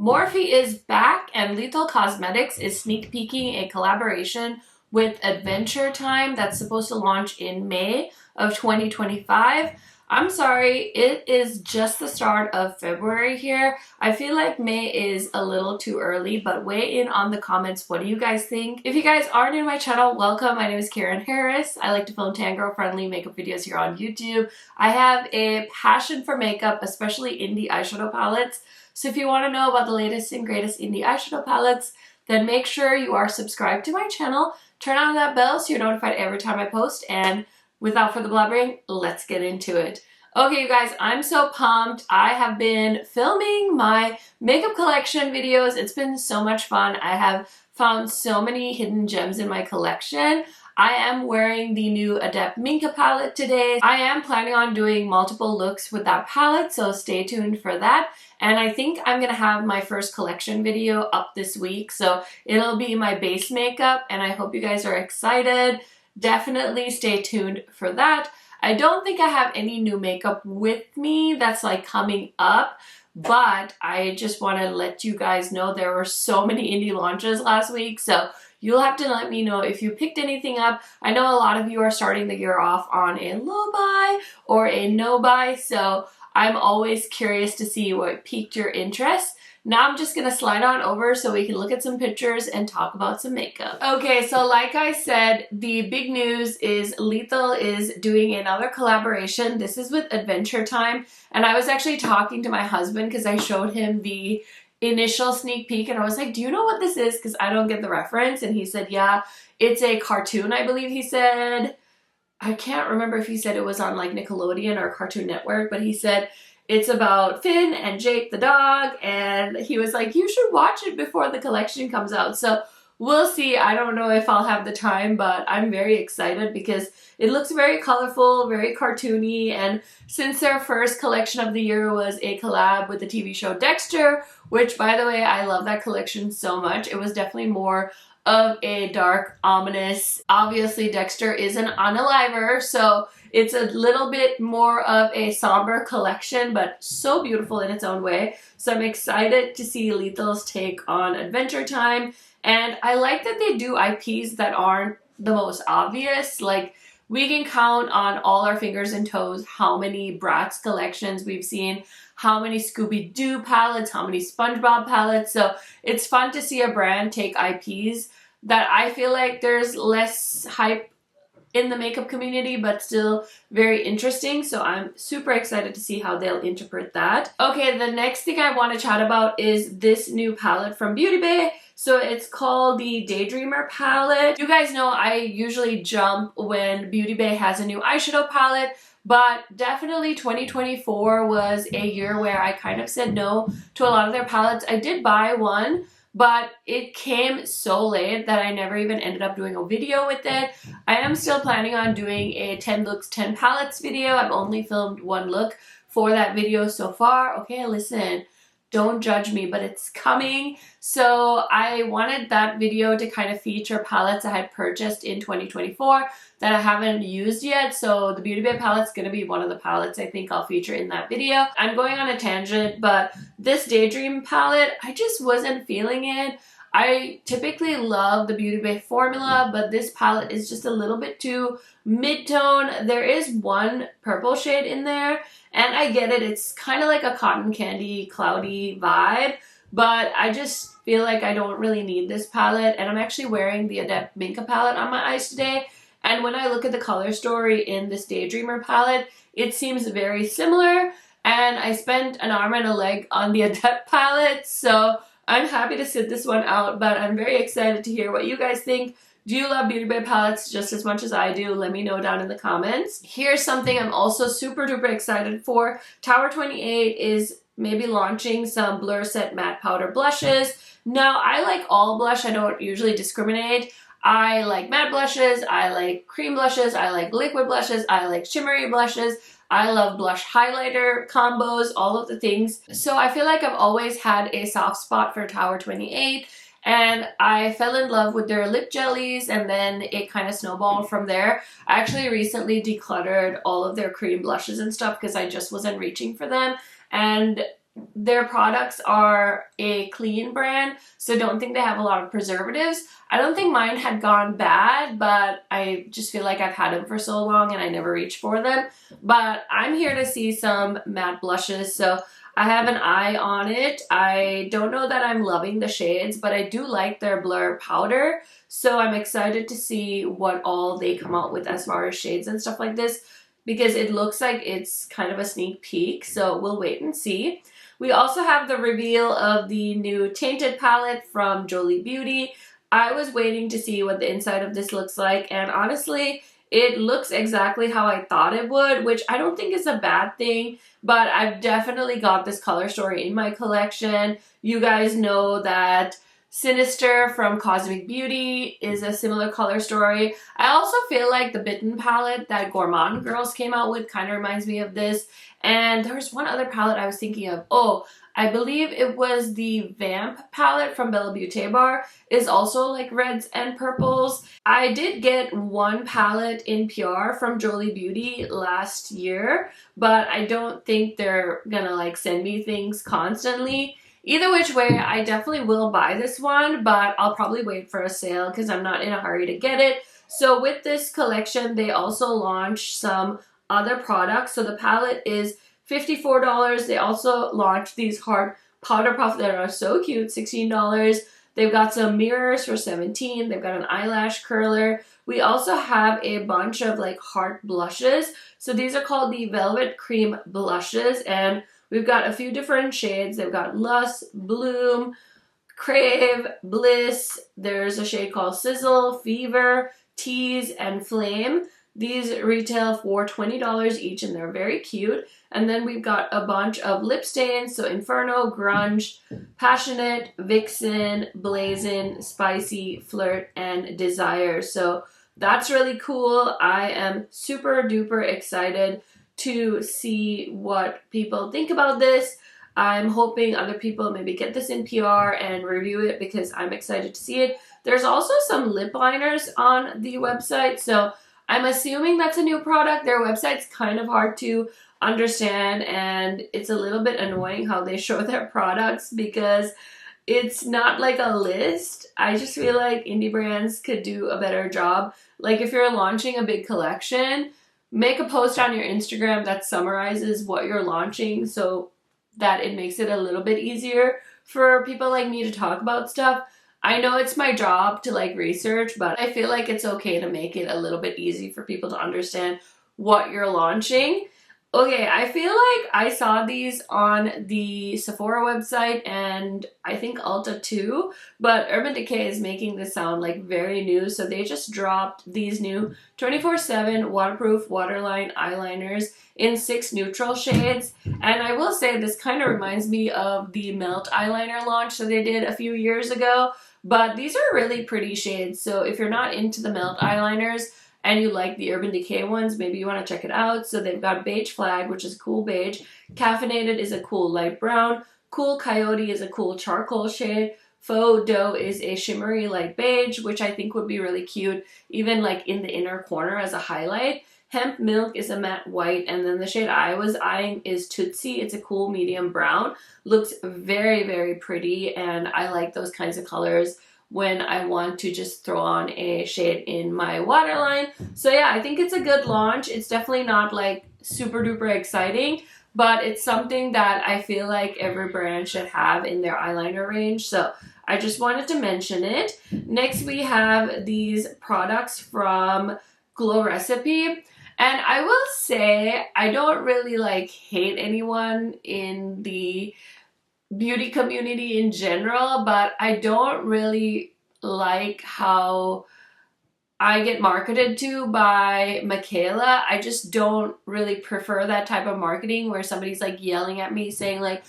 Morphe is back and Lethal Cosmetics is sneak peeking a collaboration with Adventure Time that's supposed to launch in May of 2025. I'm sorry, it is just the start of February here. I feel like May is a little too early, but weigh in on the comments. What do you guys think? If you guys aren't new to my channel, welcome. My name is Karen Harris. I like to film tan girl friendly makeup videos here on YouTube. I have a passion for makeup, especially indie eyeshadow palettes. So if you want to know about the latest and greatest indie eyeshadow palettes, then make sure you are subscribed to my channel. Turn on that bell so you're notified every time I post, and without further blabbering, let's get into it. Okay, you guys, I'm so pumped. I have been filming my makeup collection videos. It's been so much fun. I have found so many hidden gems in my collection. I am wearing the new Adept Minka palette today. I am planning on doing multiple looks with that palette, so stay tuned for that. And I think I'm gonna have my first collection video up this week, so it'll be my base makeup, and I hope you guys are excited. Definitely stay tuned for that. I don't think I have any new makeup with me that's like coming up, but I just want to let you guys know there were so many indie launches last week, so you'll have to let me know if you picked anything up. I know a lot of you are starting the year off on a low buy or a no buy, so I'm always curious to see what piqued your interest. Now I'm just gonna slide on over so we can look at some pictures and talk about some makeup. Okay, so like I said, the big news is Lethal is doing another collaboration. This is with Adventure Time, and I was actually talking to my husband because I showed him the initial sneak peek and I was like, do you know what this is? Because I don't get the reference. And he said, yeah, it's a cartoon, I believe he said. I can't remember if he said it was on like Nickelodeon or Cartoon Network, but he said it's about Finn and Jake the dog, and he was like, you should watch it before the collection comes out. So we'll see. I don't know if I'll have the time, but I'm very excited because it looks very colorful, very cartoony, and since their first collection of the year was a collab with the TV show Dexter, which by the way, I love that collection so much. It was definitely more of a dark, ominous, obviously Dexter is an unaliver, so it's a little bit more of a somber collection, but so beautiful in its own way. So I'm excited to see Lethal's take on Adventure Time. And I like that they do IPs that aren't the most obvious. Like, we can count on all our fingers and toes how many Bratz collections we've seen, how many Scooby-Doo palettes, how many SpongeBob palettes. So it's fun to see a brand take IPs that I feel like there's less hype in the makeup community, but still very interesting. So I'm super excited to see how they'll interpret that. Okay, the next thing I want to chat about is this new palette from Beauty Bay. So it's called the Daydreamer palette. You guys know I usually jump when Beauty Bay has a new eyeshadow palette, but definitely 2024 was a year where I kind of said no to a lot of their palettes. I did buy one, but it came so late that I never even ended up doing a video with it. I am still planning on doing a 10 looks, 10 palettes video. I've only filmed one look for that video so far. Okay, listen, don't judge me, but it's coming. So I wanted that video to kind of feature palettes I had purchased in 2024 that I haven't used yet. So the Beauty Bay palette's gonna be one of the palettes I think I'll feature in that video. I'm going on a tangent, but this Daydream palette, I just wasn't feeling it. I typically love the Beauty Bay formula, but this palette is just a little bit too mid-tone. There is one purple shade in there, and I get it. It's kind of like a cotton candy, cloudy vibe, but I just feel like I don't really need this palette, and I'm actually wearing the Adept Minka palette on my eyes today. And when I look at the color story in this Daydreamer palette, it seems very similar. And I spent an arm and a leg on the Adept palette, so I'm happy to sit this one out, but I'm very excited to hear what you guys think. Do you love Beauty Bay palettes just as much as I do? Let me know down in the comments. Here's something I'm also super duper excited for. Tower 28 is maybe launching some Blur Set Matte Powder blushes. Now, I like all blush. I don't usually discriminate. I like matte blushes, I like cream blushes, I like liquid blushes, I like shimmery blushes, I love blush highlighter combos, all of the things. So I feel like I've always had a soft spot for Tower 28, and I fell in love with their lip jellies, and then it kind of snowballed from there. I actually recently decluttered all of their cream blushes and stuff because I just wasn't reaching for them, and their products are a clean brand, so don't think they have a lot of preservatives. I don't think mine had gone bad, but I just feel like I've had them for so long and I never reach for them. But I'm here to see some matte blushes, so I have an eye on it. I don't know that I'm loving the shades, but I do like their blur powder, so I'm excited to see what all they come out with as far as shades and stuff like this, because it looks like it's kind of a sneak peek, so we'll wait and see. We also have the reveal of the new Tainted palette from Jolie Beauty. I was waiting to see what the inside of this looks like, and honestly, it looks exactly how I thought it would, which I don't think is a bad thing, but I've definitely got this color story in my collection. You guys know that Sinister from Cosmic Beauty is a similar color story. I also feel like the Bitten palette that Gourmand Girls came out with kind of reminds me of this. And there was one other palette I was thinking of. Oh, I believe it was the Vamp palette from Bella Beauty Bar, is also like reds and purples. I did get one palette in PR from Jolie Beauty last year, but I don't think they're gonna like send me things constantly. Either which way, I definitely will buy this one, but I'll probably wait for a sale because I'm not in a hurry to get it. So with this collection, they also launched some other products. So the palette is $54. They also launched these hard powder puff that are so cute, $16. They've got some mirrors for $17. They've got an eyelash curler. We also have a bunch of like heart blushes. So these are called the Velvet Cream blushes, and we've got a few different shades. They've got Lust, Bloom, Crave, Bliss. There's a shade called Sizzle, Fever, Tease, and Flame. These retail for $20 each, and they're very cute. And then we've got a bunch of lip stains. So Inferno, Grunge, Passionate, Vixen, Blazin', Spicy, Flirt, and Desire. So that's really cool. I am super duper excited to see what people think about this. I'm hoping other people maybe get this in PR and review it because I'm excited to see it. There's also some lip liners on the website, so I'm assuming that's a new product. Their website's kind of hard to understand, and it's a little bit annoying how they show their products because it's not like a list. I just feel like indie brands could do a better job. Like if you're launching a big collection, make a post on your Instagram that summarizes what you're launching so that it makes it a little bit easier for people like me to talk about stuff. I know it's my job to like research, but I feel like it's okay to make it a little bit easy for people to understand what you're launching. Okay, I feel like I saw these on the Sephora website and I think Ulta too, but Urban Decay is making this sound like very new, so they just dropped these new 24/7 waterproof waterline eyeliners in 6 neutral shades. And I will say this kind of reminds me of the Melt eyeliner launch that they did a few years ago, but these are really pretty shades, so if you're not into the Melt eyeliners and you like the Urban Decay ones, maybe you want to check it out. So they've got Beige Flag, which is a cool beige. Caffeinated is a cool light brown. Cool Coyote is a cool charcoal shade. Faux Dough is a shimmery light beige, which I think would be really cute, even like in the inner corner as a highlight. Hemp Milk is a matte white, and then the shade I was eyeing is Tootsie. It's a cool medium brown. Looks very, very pretty, and I like those kinds of colors when I want to just throw on a shade in my waterline. So yeah, I think it's a good launch. It's definitely not like super duper exciting, but it's something that I feel like every brand should have in their eyeliner range. So I just wanted to mention it. Next we have these products from Glow Recipe. And I will say, I don't really like hate anyone in the beauty community in general, but I don't really like how I get marketed to by Michaela. I just don't really prefer that type of marketing where somebody's like yelling at me saying like,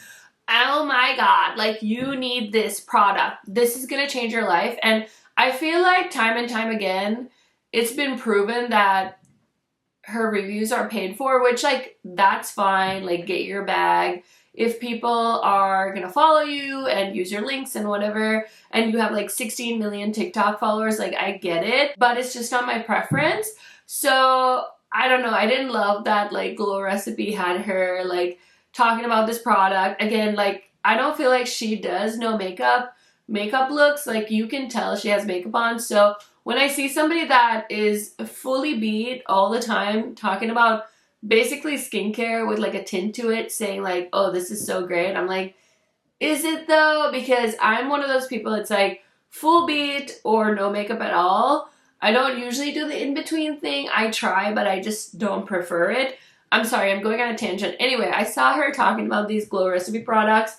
oh my god, like you need this product. This is gonna change your life. And I feel like time and time again, it's been proven that her reviews are paid for, which like, that's fine, like get your bag. If people are gonna follow you and use your links and whatever, and you have like 16 million TikTok followers, like I get it, but it's just not my preference. So I don't know, I didn't love that like Glow Recipe had her like talking about this product. Again, like, I don't feel like she does no makeup looks. Like, you can tell she has makeup on. So when I see somebody that is fully beat all the time talking about basically skincare with like a tint to it, saying like, oh, this is so great, I'm like, is it though? Because I'm one of those people, it's like full beat or no makeup at all. I don't usually do the in-between thing. I try, but I just don't prefer it. I'm sorry, I'm going on a tangent. Anyway, I saw her talking about these Glow Recipe products,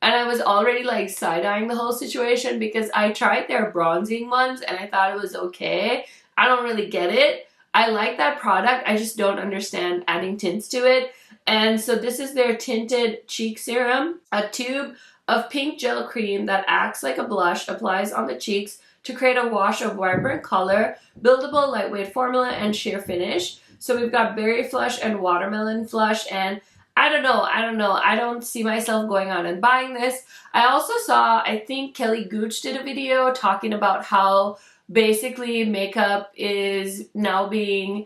and I was already like side-eyeing the whole situation because I tried their bronzing ones and I thought it was okay. I don't really get it. I like that product, I just don't understand adding tints to it. And so this is their tinted cheek serum, a tube of pink gel cream that acts like a blush, applies on the cheeks to create a wash of vibrant color, buildable lightweight formula, and sheer finish. So we've got berry flush and watermelon flush, and I don't know. I don't see myself going out and buying this. I also saw, I think Kelly Gooch did a video talking about how basically makeup is now being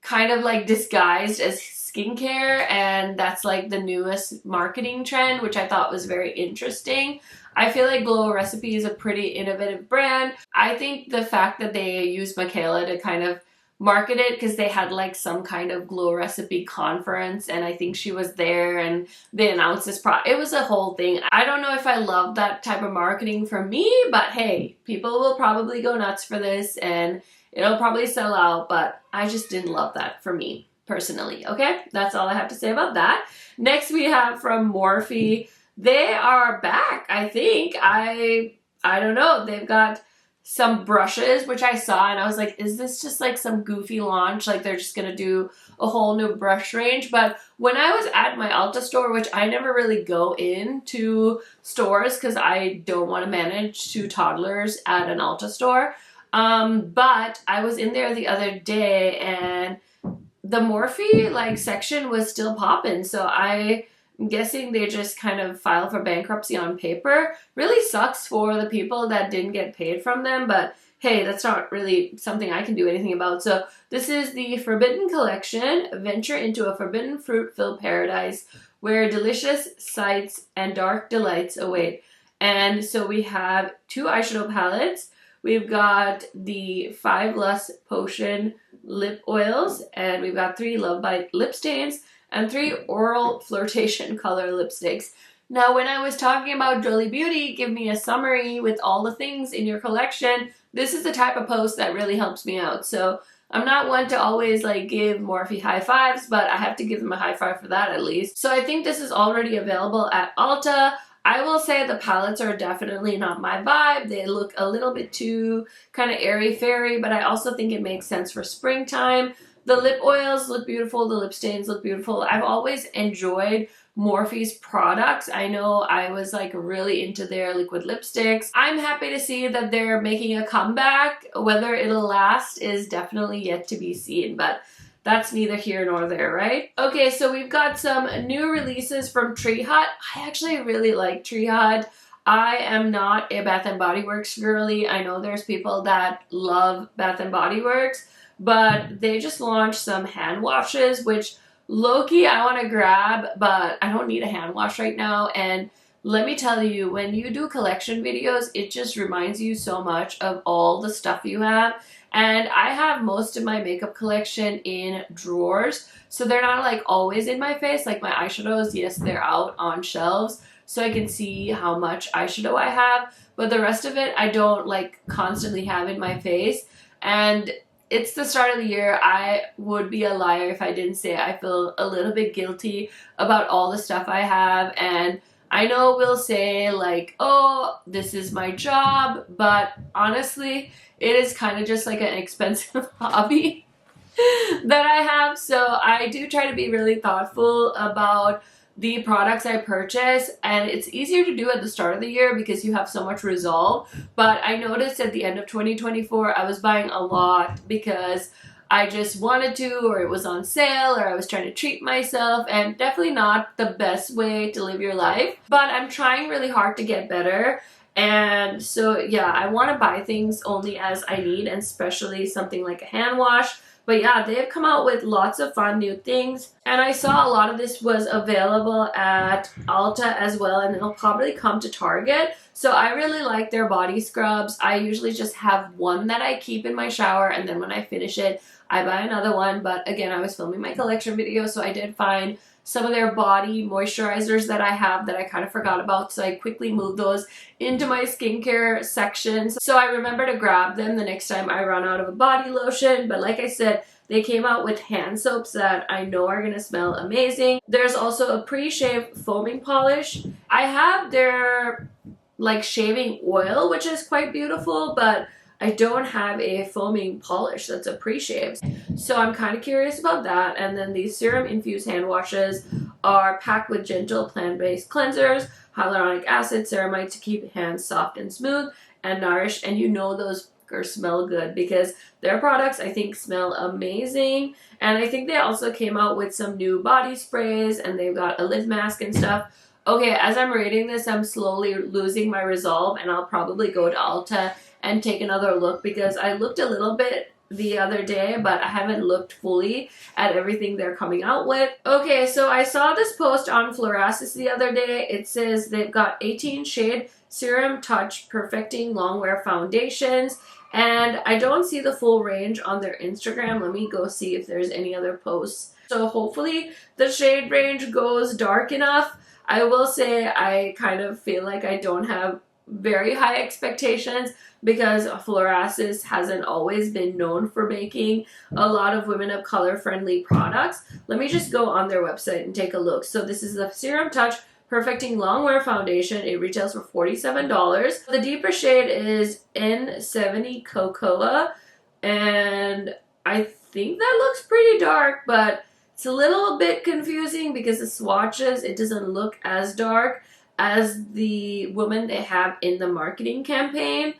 kind of like disguised as skincare, and that's like the newest marketing trend, which I thought was very interesting. I feel like Glow Recipe is a pretty innovative brand. I think the fact that they used Michaela to kind of market it, because they had like some kind of Glow Recipe conference and I think she was there and they announced this product. It was a whole thing. I don't know if I love that type of marketing for me, but hey, people will probably go nuts for this and it'll probably sell out, but I just didn't love that for me personally. Okay, that's all I have to say about that. Next we have from Morphe. They are back, I think. I don't know. They've got some brushes, which I saw and I was like, is this just like some goofy launch? Like they're just gonna do a whole new brush range. But when I was at my Ulta store, which I never really go into stores because I don't want to manage two toddlers at an Ulta store. But I was in there the other day and the Morphe like section was still popping. So I'm guessing they just kind of filed for bankruptcy on paper. Really sucks for the people that didn't get paid from them, but hey, that's not really something I can do anything about. So this is the Forbidden Collection. Venture into a forbidden fruit-filled paradise where delicious sights and dark delights await. And so we have 2 eyeshadow palettes. We've got the 5 Lust Potion lip oils, and we've got 3 Love Bite lip stains, and 3 Oral Flirtation color lipsticks. Now, when I was talking about Jolie Beauty, give me a summary with all the things in your collection, this is the type of post that really helps me out. So I'm not one to always like give Morphe high fives, but I have to give them a high five for that at least. So I think this is already available at Ulta. I will say the palettes are definitely not my vibe. They look a little bit too kind of airy-fairy, but I also think it makes sense for springtime. The lip oils look beautiful. The lip stains look beautiful. I've always enjoyed Morphe's products. I know I was like really into their liquid lipsticks. I'm happy to see that they're making a comeback. Whether it'll last is definitely yet to be seen, but that's neither here nor there, right? Okay, so we've got some new releases from Tree Hut. I actually really like Tree Hut. I am not a Bath & Body Works girly. I know there's people that love Bath & Body Works, but they just launched some hand washes, which low-key I want to grab, but I don't need a hand wash right now. And let me tell you, when you do collection videos, it just reminds you so much of all the stuff you have. And I have most of my makeup collection in drawers, so they're not like always in my face. Like my eyeshadows, yes, they're out on shelves, so I can see how much eyeshadow I have, but the rest of it I don't like constantly have in my face. And it's the start of the year. I would be a liar if I didn't say I feel a little bit guilty about all the stuff I have. And I know we'll say like, oh, this is my job, but honestly, it is kind of just like an expensive hobby that I have. So I do try to be really thoughtful about the products I purchase, and it's easier to do at the start of the year because you have so much resolve. But I noticed at the end of 2024 I was buying a lot because I just wanted to, or it was on sale, or I was trying to treat myself, and definitely not the best way to live your life. But I'm trying really hard to get better. And so yeah, I want to buy things only as I need, and especially something like a hand wash. But yeah, they've come out with lots of fun new things. And I saw a lot of this was available at Ulta as well, and it'll probably come to Target. So I really like their body scrubs. I usually just have one that I keep in my shower, and then when I finish it, I buy another one. But again, I was filming my collection video, so I did find some of their body moisturizers that I have that I kind of forgot about, so I quickly moved those into my skincare section. So I remember to grab them the next time I run out of a body lotion. But like I said, they came out with hand soaps that I know are going to smell amazing. There's also a pre-shave foaming polish. I have their like shaving oil, which is quite beautiful, but I don't have a foaming polish that's a pre-shave. So I'm kind of curious about that. And then these serum infused hand washes are packed with gentle plant-based cleansers, hyaluronic acid, ceramide to keep hands soft and smooth and nourished. And you know those smell good because their products I think smell amazing. And I think they also came out with some new body sprays, and they've got a lid mask and stuff. Okay, as I'm reading this, I'm slowly losing my resolve, and I'll probably go to Ulta and take another look because I looked a little bit the other day, but I haven't looked fully at everything they're coming out with. Okay, so I saw this post on Florasis the other day. It says they've got 18 shade Serum Touch Perfecting Longwear Foundations, and I don't see the full range on their Instagram. Let me go see if there's any other posts. So hopefully the shade range goes dark enough. I will say I kind of feel like I don't have very high expectations because Florasis hasn't always been known for making a lot of women of color friendly products. Let me just go on their website and take a look. So this is the Serum Touch Perfecting Longwear Foundation. It retails for $47. The deeper shade is N70 Cocoa, and I think that looks pretty dark, but it's a little bit confusing because the swatches, it doesn't look as dark as the woman they have in the marketing campaign.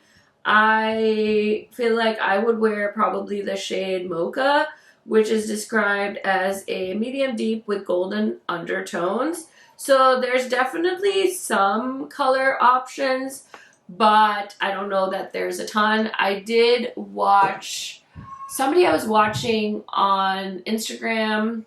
I feel like I would wear probably the shade Mocha, which is described as a medium deep with golden undertones. So there's definitely some color options, but I don't know that there's a ton. I did watch somebody I was watching on Instagram.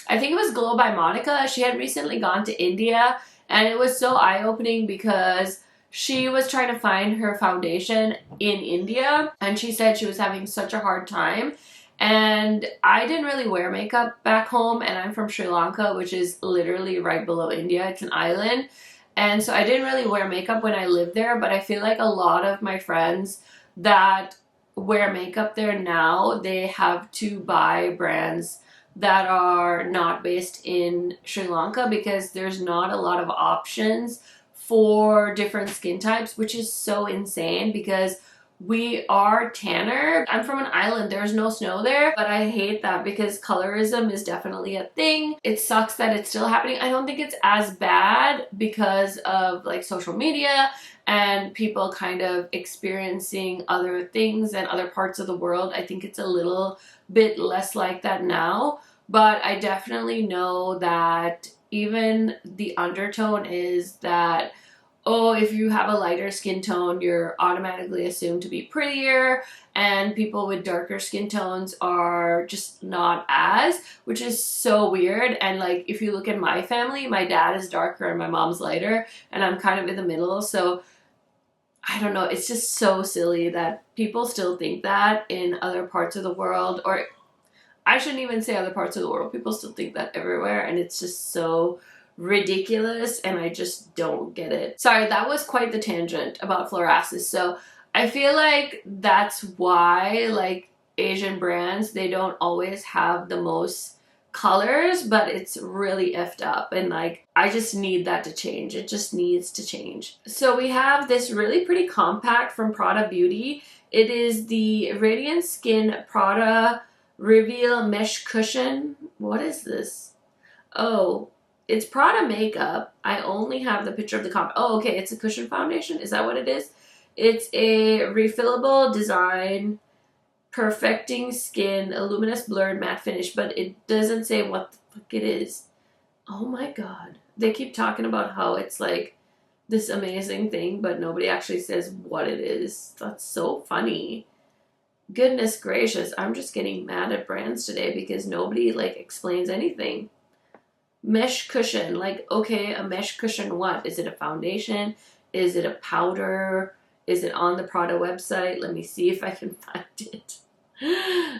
I think it was Glow by Monica. She had recently gone to India, and it was so eye-opening because she was trying to find her foundation in India, and she said she was having such a hard time. And I didn't really wear makeup back home, and I'm from Sri Lanka, which is literally right below India. It's an island. And so I didn't really wear makeup when I lived there, but I feel like a lot of my friends that wear makeup there now, they have to buy brands that are not based in Sri Lanka because there's not a lot of options for different skin types, which is so insane because we are tanner. I'm from an island. There's no snow there, but I hate that because colorism is definitely a thing. It sucks that it's still happening. I don't think it's as bad because of like social media and people kind of experiencing other things and other parts of the world. I think it's a little bit less like that now, but I definitely know that even the undertone is that, oh, if you have a lighter skin tone, you're automatically assumed to be prettier, and people with darker skin tones are just not as, which is so weird. And like, if you look at my family, my dad is darker and my mom's lighter, and I'm kind of in the middle. So I don't know, it's just so silly that people still think that in other parts of the world, or I shouldn't even say other parts of the world. People still think that everywhere, and it's just so ridiculous, and I just don't get it. Sorry, that was quite the tangent about Florasis. So I feel like that's why like Asian brands, they don't always have the most colors, but it's really effed up, and like I just need that to change. It just needs to change. So we have this really pretty compact from Prada Beauty. It is the Radiant Skin Prada Reveal Mesh Cushion. What is this? Oh, it's Prada makeup. I only have the picture of the comp. Oh, okay, it's a cushion foundation. Is that what it is? It's a refillable design, perfecting skin, a luminous blurred matte finish, but it doesn't say what the fuck it is. Oh my god. They keep talking about how it's like this amazing thing, but nobody actually says what it is. That's so funny. Goodness gracious, I'm just getting mad at brands today because nobody like explains anything. Mesh cushion, like, okay, a mesh cushion, what? Is it a foundation? Is it a powder? Is it on the Prada website? Let me see if I can find it.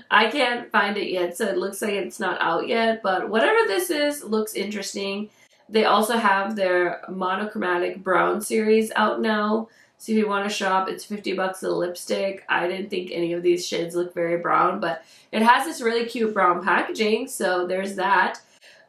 I can't find it yet, so it looks like it's not out yet, but whatever this is, looks interesting. They also have their monochromatic brown series out now. So if you want to shop, it's 50 bucks a lipstick. I didn't think any of these shades look very brown, but it has this really cute brown packaging, so there's that.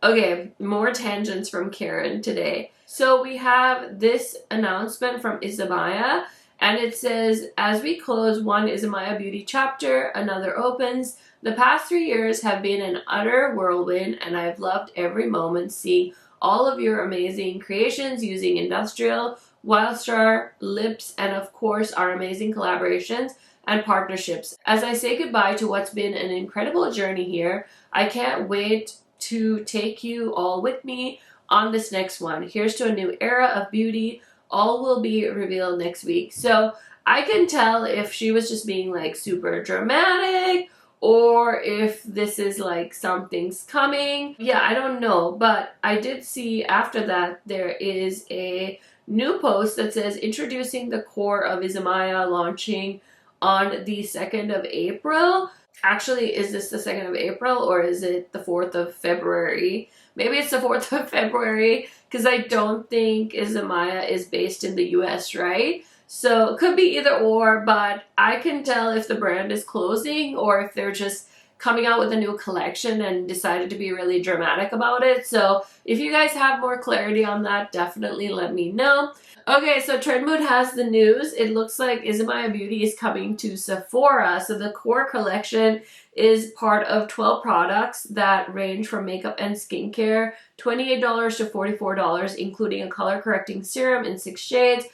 Okay, more tangents from Karen today. So we have this announcement from Isamaya, and it says, as we close one Isamaya Beauty chapter, another opens. The past 3 years have been an utter whirlwind, and I've loved every moment seeing all of your amazing creations using industrial, Wildstar, lips, and of course our amazing collaborations and partnerships. As I say goodbye to what's been an incredible journey here, I can't wait to take you all with me on this next one. Here's to a new era of beauty. All will be revealed next week. So I can tell if she was just being like super dramatic or if this is like something's coming. Yeah, I don't know. But I did see after that there is a new post that says introducing the core of Isamaya launching on the 2nd of April. Actually, is this the 2nd of April or is it the 4th of February? Maybe it's the 4th of February because I don't think Isamaya is based in the US, right? So it could be either or, but I can tell if the brand is closing or if they're just coming out with a new collection and decided to be really dramatic about it. So if you guys have more clarity on that, definitely let me know. Okay, so Trend Mood has the news. It looks like Isamaya Beauty is coming to Sephora. So the core collection is part of 12 products that range from makeup and skincare, $28 to $44, including a color correcting serum in 6 shades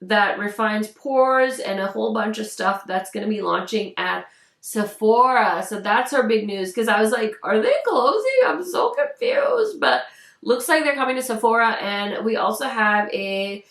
that refines pores and a whole bunch of stuff that's going to be launching at Sephora. So that's our big news because I was like, are they closing? I'm so confused, but looks like they're coming to Sephora. And we also have a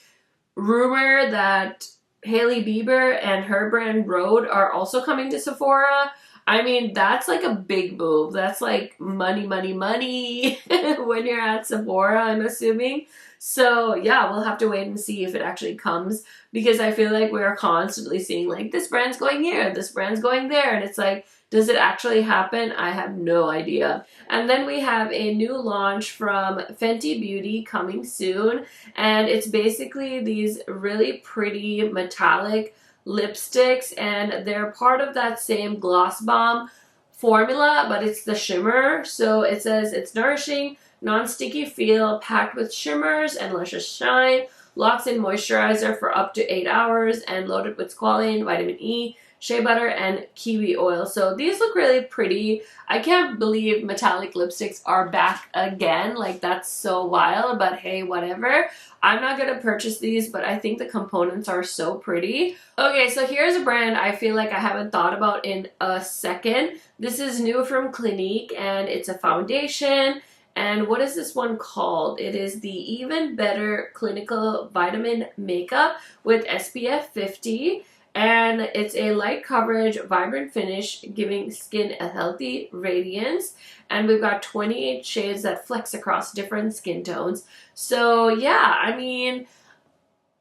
rumor that Hailey Bieber and her brand Rhode are also coming to Sephora. I mean, that's like a big move. That's like money, money, money when you're at Sephora, I'm assuming. So yeah, we'll have to wait and see if it actually comes because I feel like we're constantly seeing like this brand's going here, this brand's going there. And it's like, does it actually happen? I have no idea. And then we have a new launch from Fenty Beauty coming soon. And it's basically these really pretty metallic lipsticks and they're part of that same Gloss Bomb formula, but it's the shimmer. So it says it's nourishing, non-sticky feel, packed with shimmers and luscious shine, locks in moisturizer for up to 8 hours, and loaded with squalane, vitamin E, shea butter, and kiwi oil. So these look really pretty. I can't believe metallic lipsticks are back again. Like, that's so wild, but hey, whatever. I'm not gonna purchase these, but I think the components are so pretty. Okay, so here's a brand I feel like I haven't thought about in a second. This is new from Clinique, and it's a foundation. And what is this one called? It is the Even Better Clinical Vitamin Makeup with SPF 50. And it's a light coverage, vibrant finish, giving skin a healthy radiance. And we've got 28 shades that flex across different skin tones. So yeah, I mean,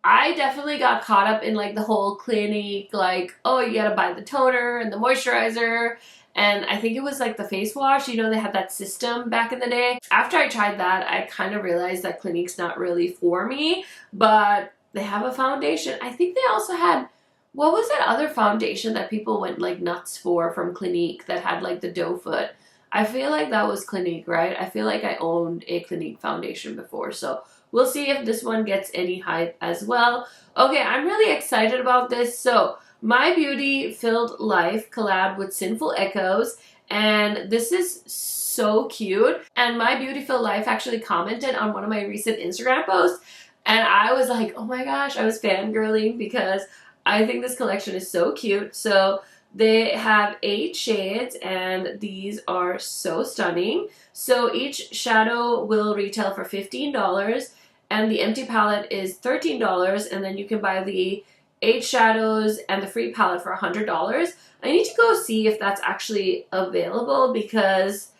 I definitely got caught up in like the whole Clinique, like, oh, you gotta buy the toner and the moisturizer. And I think it was like the face wash, you know, they had that system back in the day. After I tried that, I kind of realized that Clinique's not really for me, but they have a foundation. I think they also had, what was that other foundation that people went like nuts for from Clinique that had like the doe foot? I feel like that was Clinique, right? I feel like I owned a Clinique foundation before, so we'll see if this one gets any hype as well. Okay, I'm really excited about this. So My Beauty Filled Life collab with Sinful Echoes, and this is so cute. And My Beauty Filled Life actually commented on one of my recent Instagram posts, and I was like, oh my gosh, I was fangirling because I think this collection is so cute. So they have 8 shades, and these are so stunning. So each shadow will retail for $15, and the empty palette is $13, and then you can buy the 8 shadows, and the free palette for $100. I need to go see if that's actually available because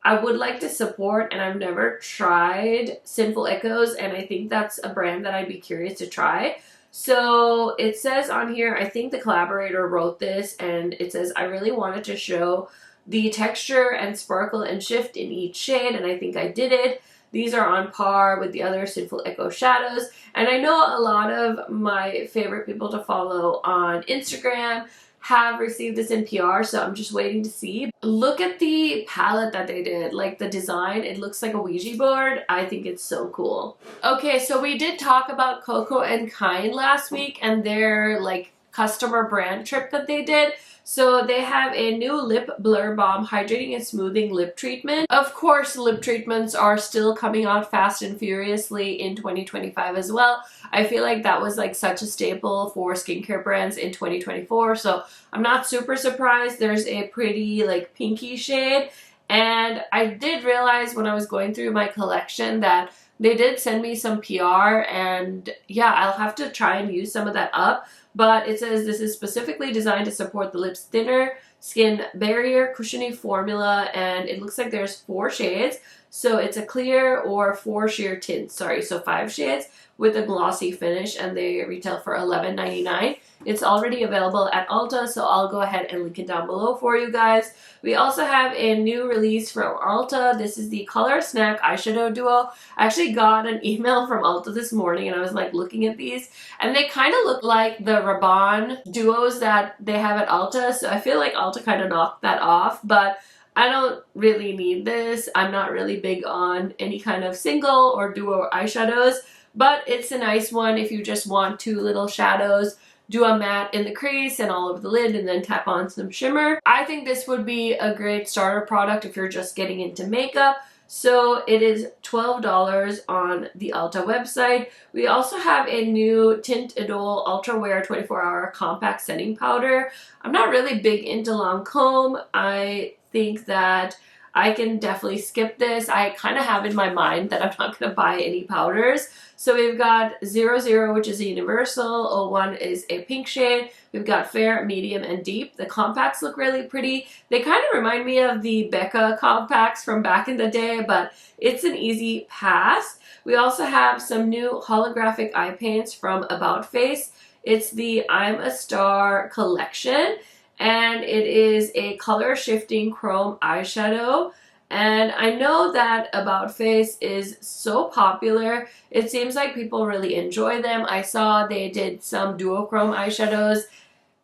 I would like to support, and I've never tried Sinful Echoes, and I think that's a brand that I'd be curious to try. So it says on here, I think the collaborator wrote this, and it says, I really wanted to show the texture and sparkle and shift in each shade, and I think I did it. These are on par with the other Sinful Echo shadows, and I know a lot of my favorite people to follow on Instagram have received this in PR, so I'm just waiting to see. Look at the palette that they did, like the design, it looks like a Ouija board. I think it's so cool. Okay, so we did talk about Coco and Kind last week and their like customer brand trip that they did. So they have a new lip blur balm hydrating and smoothing lip treatment. Of course, lip treatments are still coming out fast and furiously in 2025 as well. I feel like that was like such a staple for skincare brands in 2024. So I'm not super surprised. There's a pretty like pinky shade. And I did realize when I was going through my collection that they did send me some PR, and yeah, I'll have to try and use some of that up. But it says this is specifically designed to support the lips' thinner skin barrier, cushiony formula, and it looks like there's 4 shades. So it's a clear or 4 sheer tints, sorry, so 5 shades with a glossy finish, and they retail for $11.99. It's already available at Ulta, so I'll go ahead and link it down below for you guys. We also have a new release from Ulta. This is the Color Snack Eyeshadow Duo. I actually got an email from Ulta this morning, and I was like looking at these, and they kind of look like the Rabanne duos that they have at Ulta, so I feel like Ulta kind of knocked that off, but I don't really need this. I'm not really big on any kind of single or duo eyeshadows, but it's a nice one if you just want 2 little shadows. Do a matte in the crease and all over the lid and then tap on some shimmer. I think this would be a great starter product if you're just getting into makeup. So it is $12 on the Ulta website. We also have a new Tint Idole Ultra Wear 24-hour compact setting powder. I'm not really big into Lancome. I think that I can definitely skip this. I kind of have in my mind that I'm not going to buy any powders. So we've got 00, which is a universal. 01 is a pink shade. We've got fair, medium, and deep. The compacts look really pretty. They kind of remind me of the Becca compacts from back in the day, but it's an easy pass. We also have some new holographic eye paints from About Face. It's the I'm a Star collection, and it is a color shifting chrome eyeshadow. And I know that About Face is so popular. It seems like people really enjoy them. I saw they did some duochrome eyeshadows,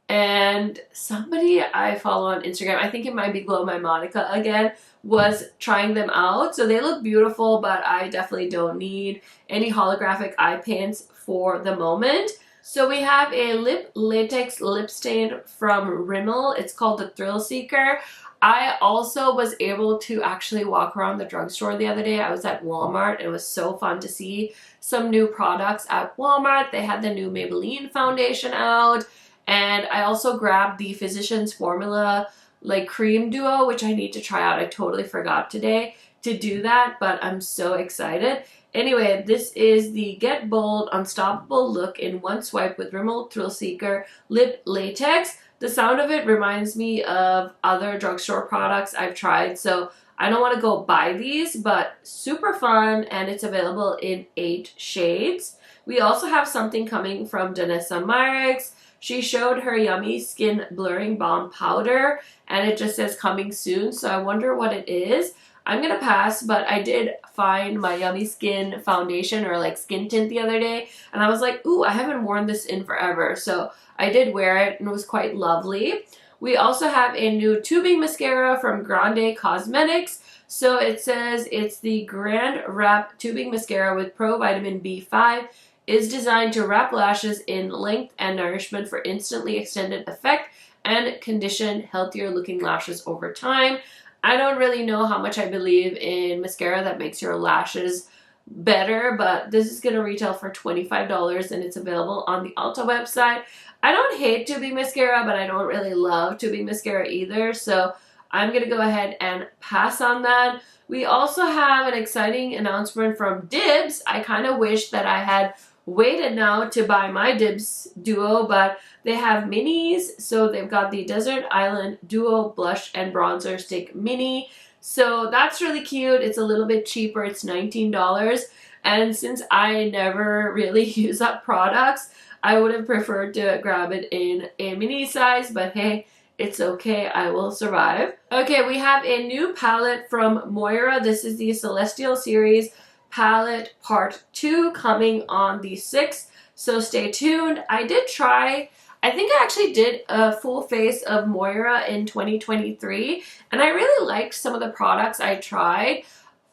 and somebody I follow on Instagram, I think it might be Glow My Monica again, was trying them out. So they look beautiful, but I definitely don't need any holographic eye paints for the moment. So we have a lip latex lip stain from Rimmel. It's called the Thrill Seeker. I also was able to actually walk around the drugstore the other day. I was at Walmart. It was so fun to see some new products at Walmart. They had the new Maybelline foundation out. And I also grabbed the Physicians Formula like cream duo, which I need to try out. I totally forgot today to do that, but I'm so excited. Anyway, this is the Get Bold Unstoppable Look in One Swipe with Rimmel Thrill Seeker Lip Latex. The sound of it reminds me of other drugstore products I've tried, so I don't want to go buy these, but super fun, and it's available in 8 shades. We also have something coming from Danessa Myricks. She showed her Yummy Skin Blurring Balm Powder, and it just says coming soon, so I wonder what it is. I'm gonna pass, but I did find my Yummy Skin foundation or like skin tint the other day, and I was like, ooh, I haven't worn this in forever, so I did wear it and it was quite lovely. We also have a new tubing mascara from Grande Cosmetics. So it says it's the Grand Wrap Tubing Mascara with Pro Vitamin B5. Is designed to wrap lashes in length and nourishment for instantly extended effect and condition healthier looking lashes over time. I don't really know how much I believe in mascara that makes your lashes better, but this is going to retail for $25 and it's available on the Ulta website. I don't hate tubing mascara, but I don't really love tubing mascara either, so I'm going to go ahead and pass on that. We also have an exciting announcement from Dibs. I kind of wish that I had waited now to buy my Dibs duo, but they have minis. So they've got the Desert Island Duo Blush and Bronzer Stick Mini. So that's really cute. It's a little bit cheaper. It's $19. And since I never really use up products, I would have preferred to grab it in a mini size, but hey, it's okay, I will survive. Okay, we have a new palette from Moira. This is the Celestial Series palette part 2 coming on the 6th, so stay tuned. I did try, I think I actually did a full face of Moira in 2023, and I really liked some of the products I tried.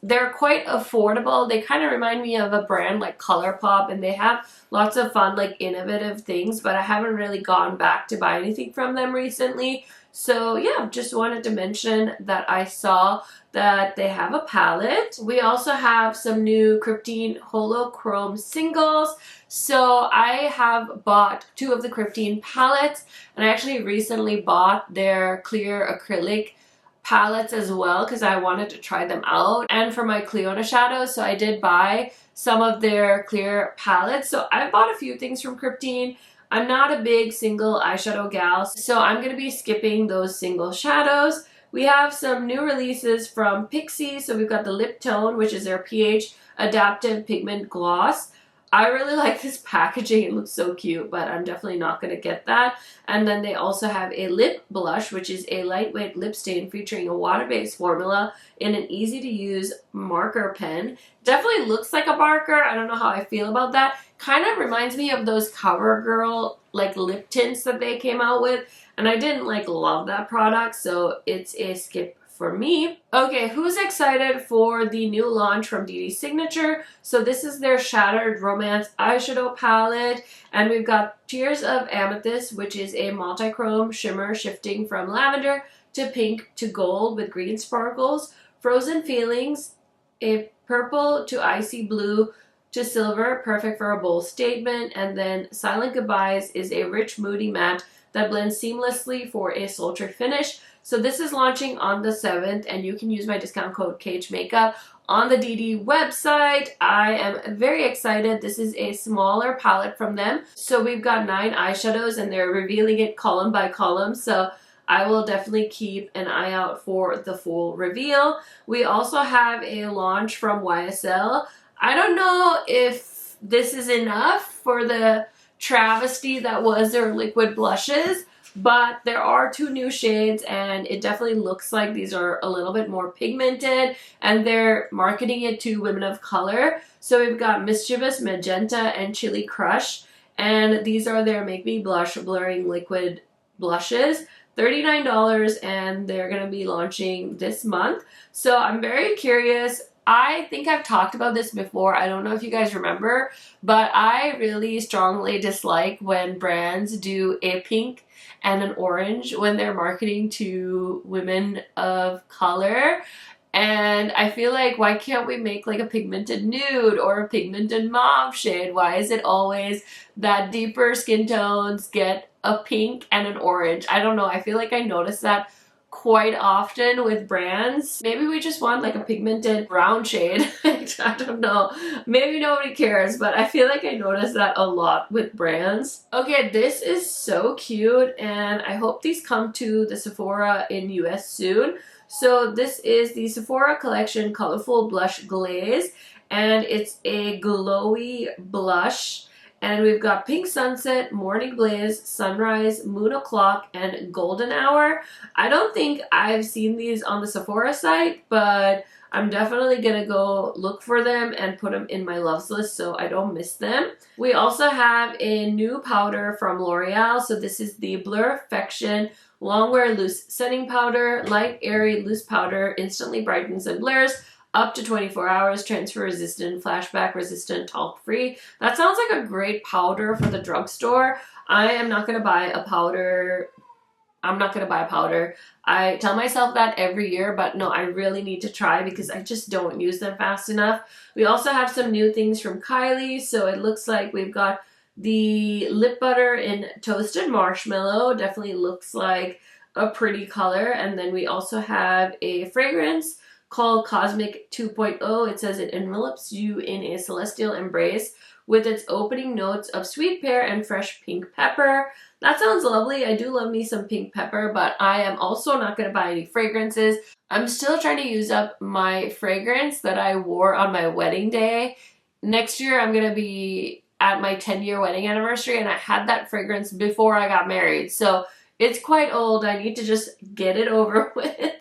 They're quite affordable. They kind of remind me of a brand like ColourPop, and they have lots of fun, like innovative things, but I haven't really gone back to buy anything from them recently. So yeah, just wanted to mention that I saw that they have a palette. We also have some new Cryptine Holochrome singles. So I have bought 2 of the Cryptine palettes, and I actually recently bought their clear acrylic palettes as well because I wanted to try them out. And for my Cleona shadows, so I did buy some of their clear palettes. So I bought a few things from Cryptine. I'm not a big single eyeshadow gal, so I'm going to be skipping those single shadows. We have some new releases from Pixi. So we've got the Lip Tone, which is their pH Adaptive Pigment Gloss. I really like this packaging. It looks so cute, but I'm definitely not going to get that. And then they also have a lip blush, which is a lightweight lip stain featuring a water-based formula in an easy-to-use marker pen. Definitely looks like a marker. I don't know how I feel about that. Kind of reminds me of those CoverGirl like lip tints that they came out with. And I didn't like love that product, so it's a skip for me. Okay, who's excited for the new launch from DD Signature? So this is their Shattered Romance eyeshadow palette, and we've got Tears of Amethyst, which is a multi-chrome shimmer shifting from lavender to pink to gold with green sparkles. Frozen Feelings, a purple to icy blue to silver, perfect for a bold statement. And then Silent Goodbyes is a rich moody matte that blends seamlessly for a sultry finish. So this is launching on the 7th, and you can use my discount code CAGEMAKeup on the DD website. I am very excited. This is a smaller palette from them. So we've got 9 eyeshadows, and they're revealing it column by column. So I will definitely keep an eye out for the full reveal. We also have a launch from YSL. I don't know if this is enough for the travesty that was their liquid blushes, but there are 2 new shades, and it definitely looks like these are a little bit more pigmented, and they're marketing it to women of color. So we've got Mischievous Magenta and Chili Crush, and these are their Make Me Blush Blurring Liquid Blushes. $39, and they're going to be launching this month. So I'm very curious. I think I've talked about this before. I don't know if you guys remember, but I really strongly dislike when brands do a pink and an orange when they're marketing to women of color. And I feel like, why can't we make like a pigmented nude or a pigmented mauve shade? Why is it always that deeper skin tones get a pink and an orange? I don't know. I feel like I notice that quite often with brands. Maybe we just want like a pigmented brown shade. I don't know. Maybe nobody cares, but I feel like I notice that a lot with brands. Okay, this is so cute, and I hope these come to the Sephora in US soon. So this is the Sephora Collection Colorful Blush Glaze, and it's a glowy blush. And we've got Pink Sunset, Morning Blaze, Sunrise, Moon O'Clock, and Golden Hour. I don't think I've seen these on the Sephora site, but I'm definitely gonna go look for them and put them in my loves list so I don't miss them. We also have a new powder from L'Oreal. So this is the Blurfection Longwear Loose Setting Powder. Light, airy, loose powder, instantly brightens and blurs. Up to 24 hours, transfer resistant, flashback resistant, talc free. That sounds like a great powder for the drugstore. I am not going to buy a powder. I'm not going to buy a powder. I tell myself that every year, but no, I really need to try because I just don't use them fast enough. We also have some new things from Kylie. So it looks like we've got the lip butter in Toasted Marshmallow. Definitely looks like a pretty color. And then we also have a fragrance called Cosmic 2.0. It says it envelops you in a celestial embrace with its opening notes of sweet pear and fresh pink pepper. That sounds lovely. I do love me some pink pepper, but I am also not going to buy any fragrances. I'm still trying to use up my fragrance that I wore on my wedding day. Next year, I'm going to be at my 10-year wedding anniversary, and I had that fragrance before I got married. So it's quite old. I need to just get it over with.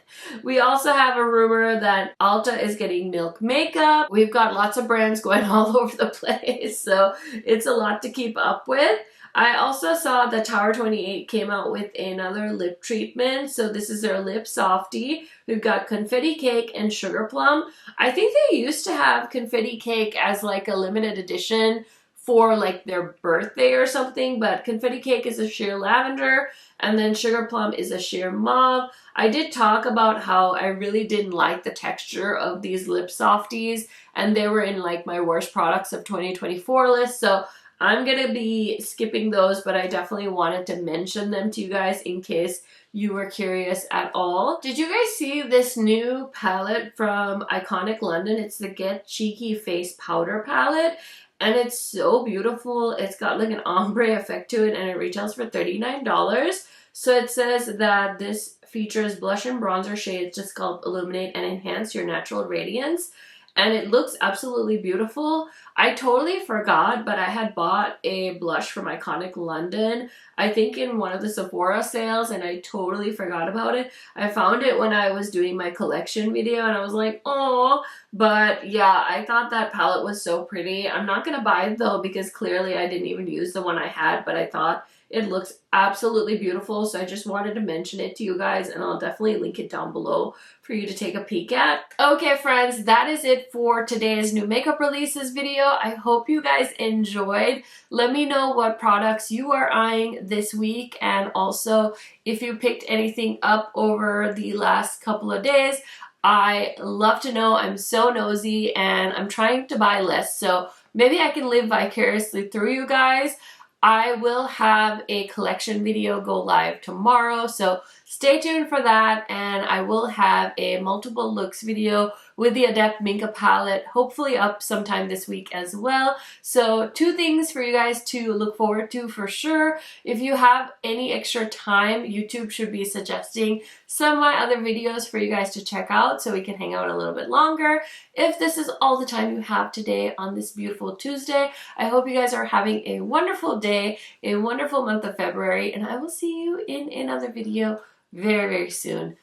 We also have a rumor that Ulta is getting Milk makeup. We've got lots of brands going all over the place, so it's a lot to keep up with. I also saw that Tower 28 came out with another lip treatment. So this is their lip softie. We've got Confetti Cake and Sugar Plum. I think they used to have Confetti Cake as like a limited edition for like their birthday or something, but Confetti Cake is a sheer lavender and then Sugar Plum is a sheer mauve. I did talk about how I really didn't like the texture of these lip softies, and they were in like my worst products of 2024 list, so I'm gonna be skipping those, but I definitely wanted to mention them to you guys in case you were curious at all. Did you guys see this new palette from Iconic London? It's the Get Cheeky Face Powder palette, and it's so beautiful. It's got like an ombre effect to it, and it retails for $39. So it says that this features blush and bronzer shades to sculpt, illuminate, and enhance your natural radiance. And it looks absolutely beautiful. I totally forgot, but I had bought a blush from Iconic London, I think in one of the Sephora sales, and I totally forgot about it. I found it when I was doing my collection video, and I was like, oh. But yeah, I thought that palette was so pretty. I'm not gonna buy it though, because clearly I didn't even use the one I had, but I thought it looks absolutely beautiful, so I just wanted to mention it to you guys, and I'll definitely link it down below for you to take a peek at. Okay friends, that is it for today's new makeup releases video. I hope you guys enjoyed. Let me know what products you are eyeing this week, and also if you picked anything up over the last couple of days. I love to know. I'm so nosy and I'm trying to buy less, so maybe I can live vicariously through you guys. I will have a collection video go live tomorrow, so stay tuned for that, and I will have a multiple looks video with the Adept Minka palette, hopefully up sometime this week as well. So 2 things for you guys to look forward to for sure. If you have any extra time, YouTube should be suggesting some of my other videos for you guys to check out so we can hang out a little bit longer. If this is all the time you have today on this beautiful Tuesday, I hope you guys are having a wonderful day, a wonderful month of February, and I will see you in another video very, very soon.